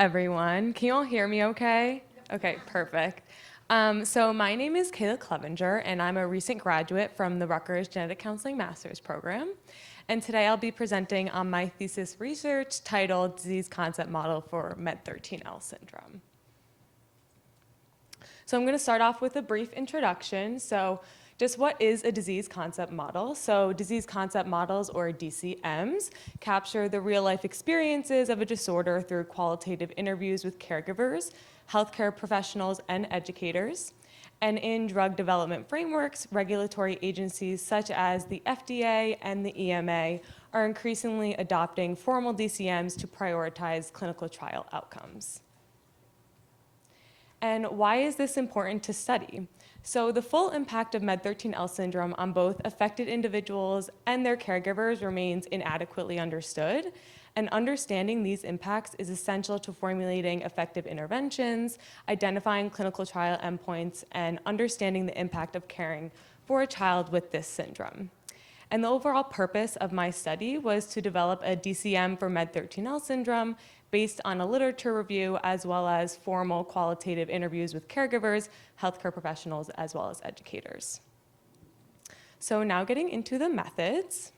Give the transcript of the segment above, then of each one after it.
everyone. Can you all hear me okay? Okay, perfect. So my name is Kayla Clevenger, and I'm a recent graduate from the Rutgers Genetic Counseling Master's Program. And today I'll be presenting on my thesis research titled Disease Concept Model for MED13L Syndrome. So I'm going to start off with a brief introduction. So just what is a disease concept model? So disease concept models, or DCMs, capture the real-life experiences of a disorder through qualitative interviews with caregivers, healthcare professionals, and educators. And in drug development frameworks, regulatory agencies such as the FDA and the EMA are increasingly adopting formal DCMs to prioritize clinical trial outcomes. And why is this important to study? So the full impact of MED13L syndrome on both affected individuals and their caregivers remains inadequately understood. And understanding these impacts is essential to formulating effective interventions, identifying clinical trial endpoints, and understanding the impact of caring for a child with this syndrome. And the overall purpose of my study was to develop a DCM for MED13L syndrome based on a literature review as well as formal qualitative interviews with caregivers, healthcare professionals, as well as educators. So now getting into the methods.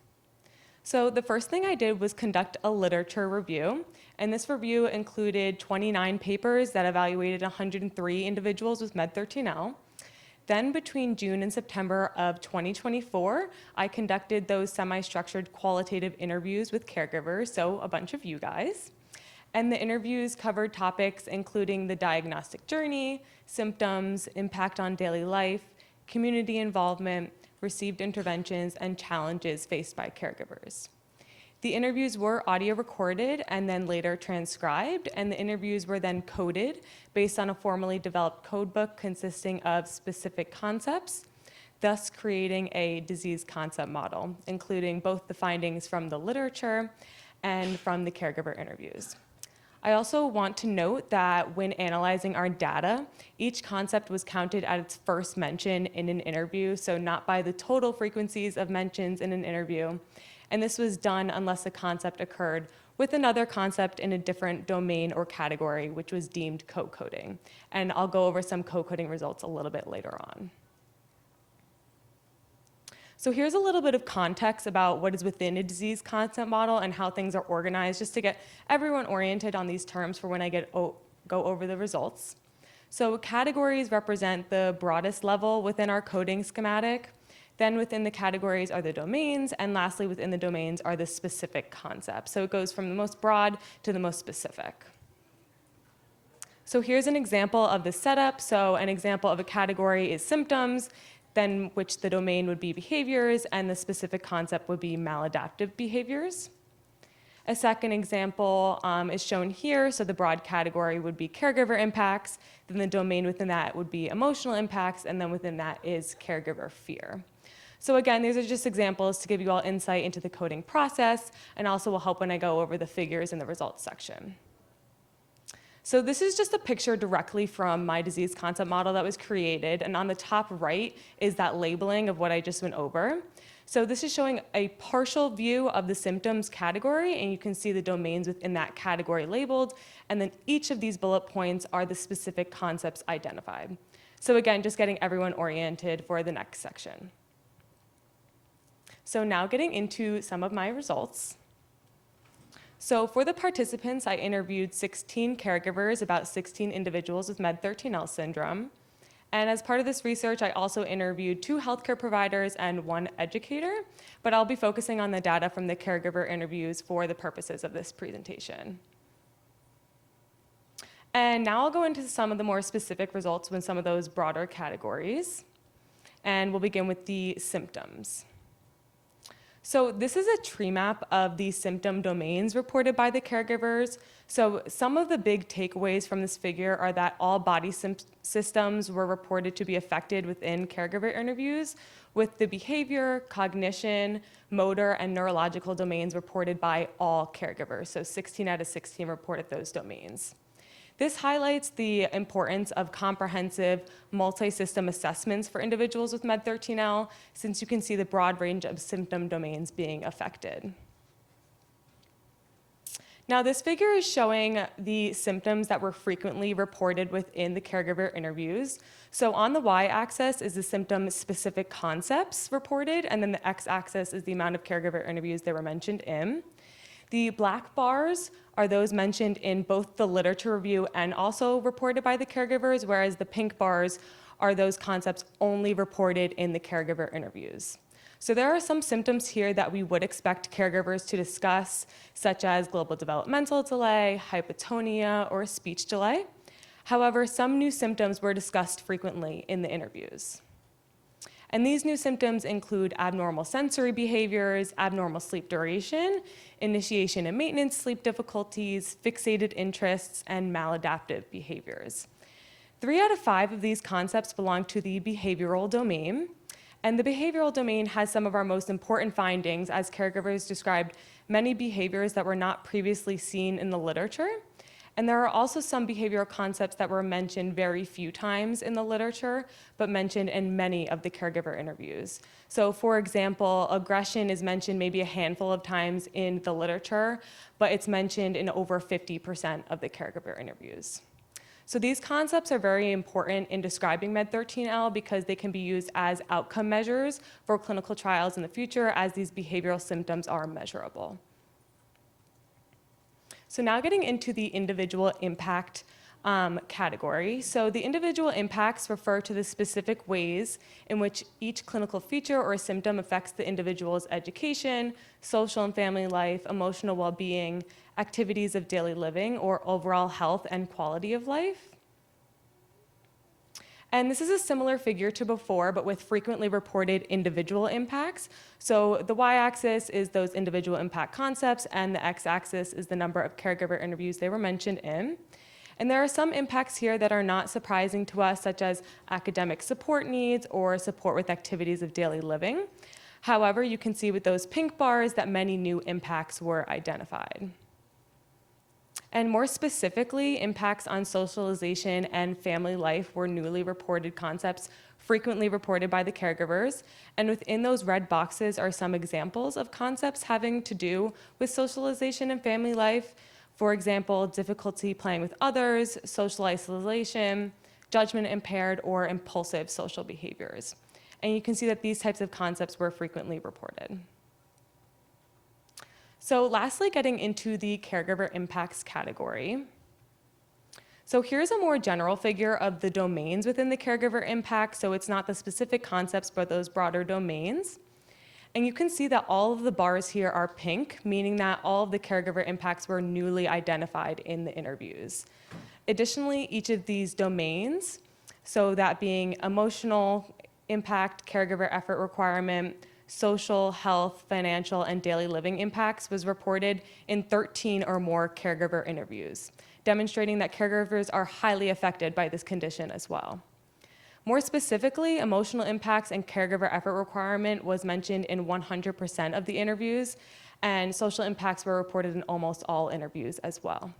So the first thing I did was conduct a literature review, and this review included 29 papers that evaluated 103 individuals with MED13L. Then between June and September of 2024, I conducted those semi-structured qualitative interviews with caregivers, so a bunch of you guys. And the interviews covered topics including the diagnostic journey, symptoms, impact on daily life, community involvement, received interventions, and challenges faced by caregivers. The interviews were audio recorded and then later transcribed, and the interviews were then coded based on a formally developed codebook consisting of specific concepts, thus creating a disease concept model, including both the findings from the literature and from the caregiver interviews. I also want to note that when analyzing our data, each concept was counted at its first mention in an interview, so not by the total frequencies of mentions in an interview. And this was done unless a concept occurred with another concept in a different domain or category, which was deemed co-coding. And I'll go over some co-coding results a little bit later on. So here's a little bit of context about what is within a disease concept model and how things are organized, just to get everyone oriented on these terms for when I go over the results. So categories represent the broadest level within our coding schematic. Then within the categories are the domains, and lastly within the domains are the specific concepts. So it goes from the most broad to the most specific. So here's an example of the setup. So an example of a category is symptoms, then which the domain would be behaviors, and the specific concept would be maladaptive behaviors. A second example is shown here. So the broad category would be caregiver impacts, then the domain within that would be emotional impacts, and then within that is caregiver fear. So again, these are just examples to give you all insight into the coding process, and also will help when I go over the figures in the results section. So this is just a picture directly from my disease concept model that was created, and on the top right is that labeling of what I just went over. So this is showing a partial view of the symptoms category, and you can see the domains within that category labeled, and then each of these bullet points are the specific concepts identified. So again, just getting everyone oriented for the next section. So now getting into some of my results. So for the participants, I interviewed 16 caregivers, about 16 individuals with MED13L syndrome. And as part of this research, I also interviewed 2 healthcare providers and 1 educator, but I'll be focusing on the data from the caregiver interviews for the purposes of this presentation. And now I'll go into some of the more specific results with some of those broader categories. And we'll begin with the symptoms. So this is a tree map of the symptom domains reported by the caregivers. So some of the big takeaways from this figure are that all body systems were reported to be affected within caregiver interviews, with the behavior, cognition, motor, and neurological domains reported by all caregivers. So 16 out of 16 reported those domains. This highlights the importance of comprehensive multi-system assessments for individuals with MED13L, since you can see the broad range of symptom domains being affected. Now, this figure is showing the symptoms that were frequently reported within the caregiver interviews. So on the y-axis is the symptom-specific concepts reported, and then the x-axis is the amount of caregiver interviews they were mentioned in. The black bars are those mentioned in both the literature review and also reported by the caregivers, whereas the pink bars are those concepts only reported in the caregiver interviews. So there are some symptoms here that we would expect caregivers to discuss, such as global developmental delay, hypotonia, or speech delay. However, some new symptoms were discussed frequently in the interviews. And these new symptoms include abnormal sensory behaviors, abnormal sleep duration, initiation and maintenance sleep difficulties, fixated interests, and maladaptive behaviors. 3 out of 5 of these concepts belong to the behavioral domain. And the behavioral domain has some of our most important findings, as caregivers described many behaviors that were not previously seen in the literature. And there are also some behavioral concepts that were mentioned very few times in the literature, but mentioned in many of the caregiver interviews. So for example, aggression is mentioned maybe a handful of times in the literature, but it's mentioned in over 50% of the caregiver interviews. So these concepts are very important in describing MED13L because they can be used as outcome measures for clinical trials in the future, as these behavioral symptoms are measurable. So now getting into the individual impact category. So the individual impacts refer to the specific ways in which each clinical feature or symptom affects the individual's education, social and family life, emotional well-being, activities of daily living, or overall health and quality of life. And this is a similar figure to before, but with frequently reported individual impacts. So the y-axis is those individual impact concepts, and the x-axis is the number of caregiver interviews they were mentioned in. And there are some impacts here that are not surprising to us, such as academic support needs or support with activities of daily living. However, you can see with those pink bars that many new impacts were identified. And more specifically, impacts on socialization and family life were newly reported concepts frequently reported by the caregivers. And within those red boxes are some examples of concepts having to do with socialization and family life. For example, difficulty playing with others, social isolation, judgment impaired, or impulsive social behaviors. And you can see that these types of concepts were frequently reported. So lastly, getting into the caregiver impacts category. So here's a more general figure of the domains within the caregiver impact. So it's not the specific concepts, but those broader domains. And you can see that all of the bars here are pink, meaning that all of the caregiver impacts were newly identified in the interviews. Additionally, each of these domains, so that being emotional impact, caregiver effort requirement, social, health, financial, and daily living impacts, was reported in 13 or more caregiver interviews, demonstrating that caregivers are highly affected by this condition as well. More specifically, emotional impacts and caregiver effort requirement was mentioned in 100% of the interviews, and social impacts were reported in almost all interviews as well.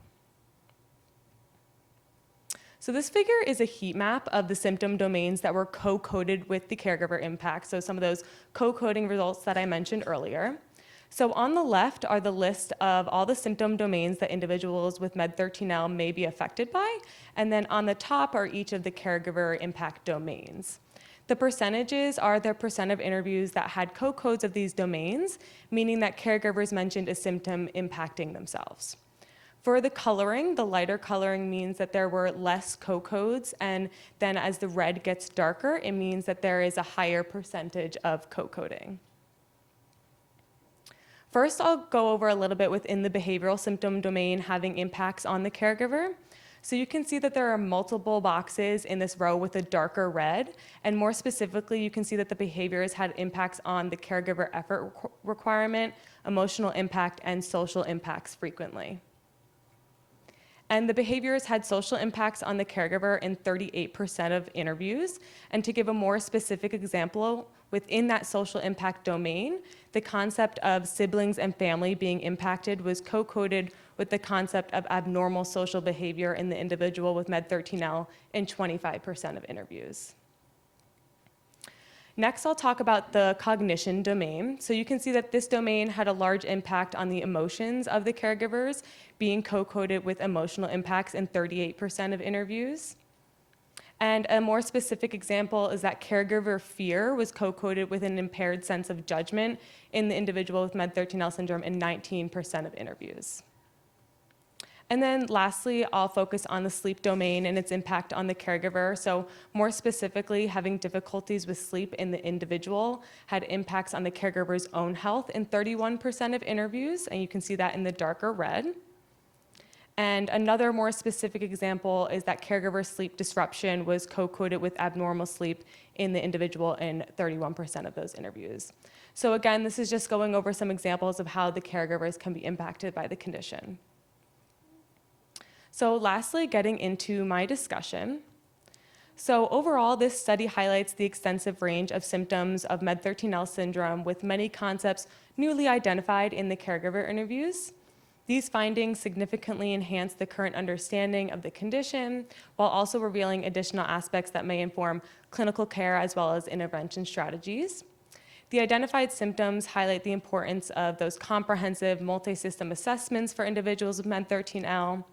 So this figure is a heat map of the symptom domains that were co-coded with the caregiver impact, so some of those co-coding results that I mentioned earlier. So on the left are the list of all the symptom domains that individuals with MED13L may be affected by, and then on the top are each of the caregiver impact domains. The percentages are the percent of interviews that had co-codes of these domains, meaning that caregivers mentioned a symptom impacting themselves. For the coloring, the lighter coloring means that there were less co-codes, and then as the red gets darker, it means that there is a higher percentage of co-coding. First, I'll go over a little bit within the behavioral symptom domain having impacts on the caregiver. So you can see that there are multiple boxes in this row with a darker red, and more specifically, you can see that the behaviors had impacts on the caregiver effort requirement, emotional impact, and social impacts frequently. And the behaviors had social impacts on the caregiver in 38% of interviews. And to give a more specific example, within that social impact domain, the concept of siblings and family being impacted was co-coded with the concept of abnormal social behavior in the individual with MED13L in 25% of interviews. Next, I'll talk about the cognition domain. So you can see that this domain had a large impact on the emotions of the caregivers, being co-coded with emotional impacts in 38% of interviews. And a more specific example is that caregiver fear was co-coded with an impaired sense of judgment in the individual with MED13L syndrome in 19% of interviews. And then lastly, I'll focus on the sleep domain and its impact on the caregiver. So more specifically, having difficulties with sleep in the individual had impacts on the caregiver's own health in 31% of interviews, and you can see that in the darker red. And another more specific example is that caregiver sleep disruption was co-coded with abnormal sleep in the individual in 31% of those interviews. So again, this is just going over some examples of how the caregivers can be impacted by the condition. So lastly, getting into my discussion. So overall, this study highlights the extensive range of symptoms of MED13L syndrome with many concepts newly identified in the caregiver interviews. These findings significantly enhance the current understanding of the condition while also revealing additional aspects that may inform clinical care as well as intervention strategies. The identified symptoms highlight the importance of those comprehensive multi-system assessments for individuals with MED13L.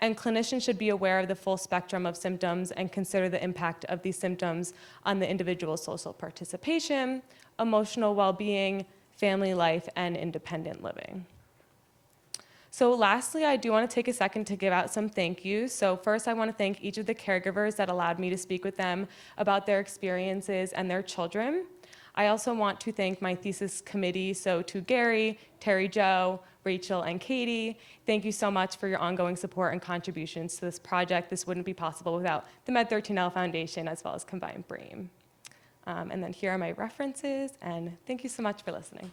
And clinicians should be aware of the full spectrum of symptoms and consider the impact of these symptoms on the individual's social participation, emotional well-being, family life, and independent living. So lastly, I do want to take a second to give out some thank yous. So first, I want to thank each of the caregivers that allowed me to speak with them about their experiences and their children. I also want to thank my thesis committee, so to Gary, Terry Jo, Rachel, and Katie. Thank you so much for your ongoing support and contributions to this project. This wouldn't be possible without the MED13L Foundation as well as Combined Brain. And then here are my references, and thank you so much for listening.